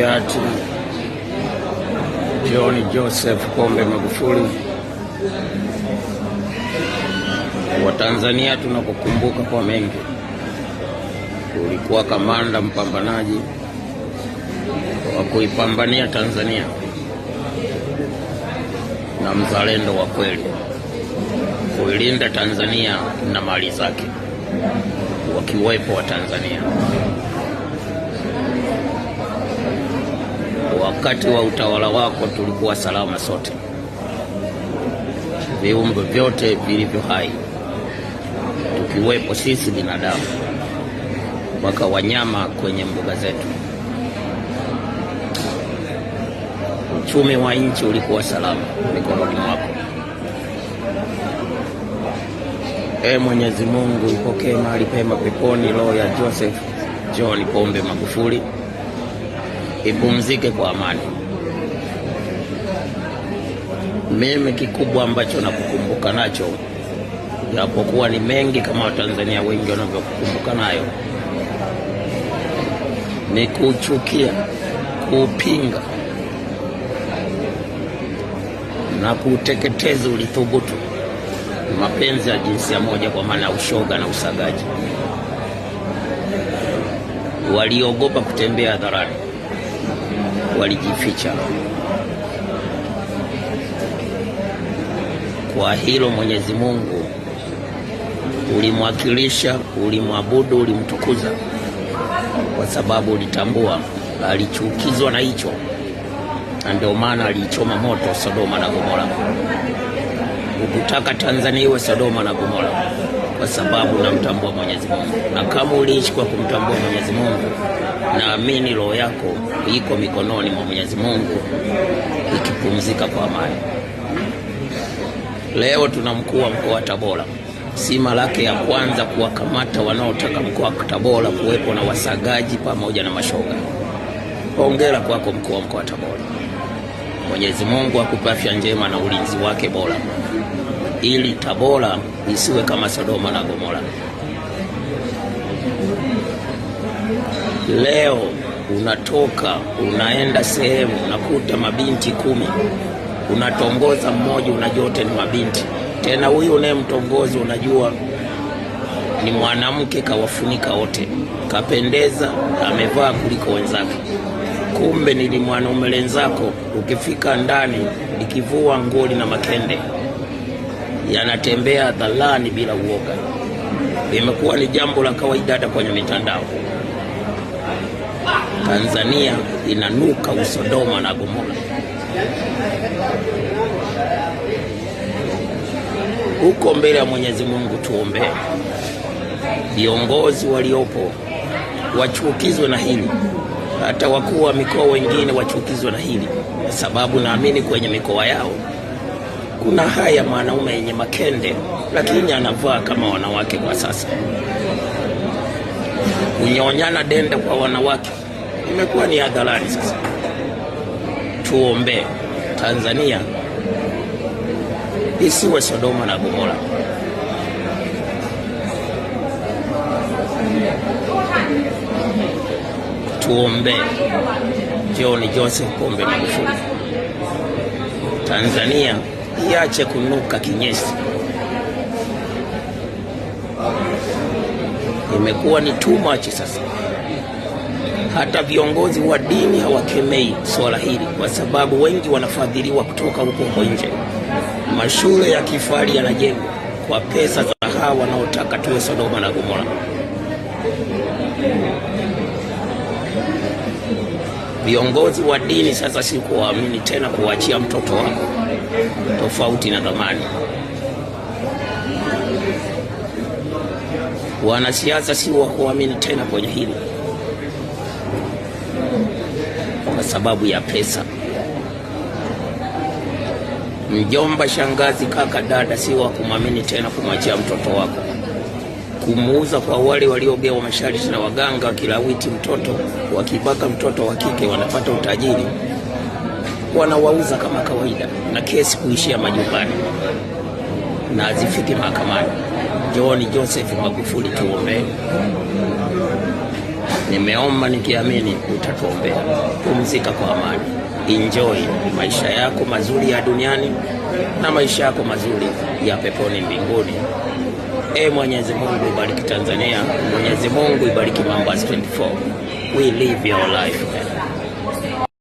hayati John Joseph Pombe Magufuli. Watanzania tunakukumbuka kwa mengi. Ulikuwa kamanda mpambanaji wa kuipambania Tanzania na mzalendo wa kweli, kuilinda Tanzania na mali zake, wakiwepo wa Tanzania. Wakati wa utawala wako tulikuwa salama sote, viumbe vyote vilivyo hai, tukiwepo sisi binadamu mpaka wanyama kwenye mbuga zetu. Uchumi wa nchi ulikuwa salama mikononi mwako. Mwenyezi Mungu ipokee mahali pema peponi roho ya Joseph John Pombe Magufuli, ipumzike kwa amani. Mimi kikubwa ambacho nakukumbuka nacho, japokuwa ni mengi kama Watanzania wengi wanavyokukumbuka nayo, ni kuchukia, kupinga na kuteketeza ulithubutu mapenzi ya jinsia moja, kwa maana ushoga na usagaji. Waliogopa kutembea hadharani, walijificha. Kwa hilo Mwenyezi Mungu ulimwakilisha, ulimwabudu, ulimtukuza, kwa sababu ulitambua alichukizwa na hicho, na ndio maana alichoma moto Sodoma na Gomora. Ukutaka Tanzania iwe Sodoma na Gomora, kwa sababu namtambua Mwenyezi Mungu. Na kama uliishi kwa kumtambua Mwenyezi Mungu, naamini roho yako iko mikononi mwa Mwenyezi Mungu, ikipumzika kwa amani. Leo tuna mkuu wa mkoa wa Tabora, si mara yake ya kwanza kuwakamata wanaotaka mkoa wa Tabora kuwepo na wasagaji pamoja na mashoga. Hongera kwako mkuu wa mkoa wa Tabora. Mwenyezi Mungu akupe afya njema na ulinzi wake bora, ili Tabora isiwe kama Sodoma na Gomora. Leo unatoka unaenda sehemu unakuta mabinti 10, unatongoza mmoja, unajua wote ni mabinti. Tena huyu unayemtongoza unajua ni mwanamke, kawafunika wote, kapendeza, amevaa kuliko wenzake. Kumbe ni mwanaume lenzako, ukifika ndani ikivua ngoli na makende, yanatembea dhalani bila uoga. Imekuwa ni jambo la kawaida hata kwenye mitandao. Tanzania inanuka usodoma na Gomora. Huko mbele ya Mwenyezi Mungu tuombee viongozi waliopo wachukizwe na hili, hata wakuu wa mikoa wengine wachukizwe na hili, sababu naamini kwenye mikoa yao kuna haya mwanaume yenye makende, lakini anavaa kama wanawake. Kwa sasa kunyonyana denda kwa wanawake imekuwa ni hadharani sasa. Tuombe Tanzania isiwe Sodoma na Gomora. Tuombe John Joseph Pombe Magufuli. Tanzania iache kunuka kinyesi. Imekuwa ni too much sasa. Hata viongozi wa dini hawakemei swala hili, kwa sababu wengi wanafadhiliwa kutoka huko nje. Mashule ya kifahari yanajengwa kwa pesa za hawa wanaotaka tuwe Sodoma na Gomora. Viongozi wa dini sasa si kuamini tena kuachia mtoto wako, tofauti na zamani. Wanasiasa si wa kuamini tena kwenye hili, kwa sababu ya pesa. Mjomba, shangazi, kaka, dada si wa kumwamini tena kumwachia mtoto wako, kumuuza kwa wale waliogewa masharti na waganga, wakilawiti mtoto, wakibaka mtoto wa kike wanapata utajiri, wanawauza kama kawaida, na kesi kuishia majumbani na azifiki mahakamani. John Joseph Magufuli tuombe. Nimeomba nikiamini utatuombea. Pumzika kwa amani, enjoy maisha yako mazuri ya duniani na maisha yako mazuri ya peponi mbinguni. Mwenyezi Mungu ibariki Tanzania, Mwenyezi Mungu ibariki Mambas 24. We live your life.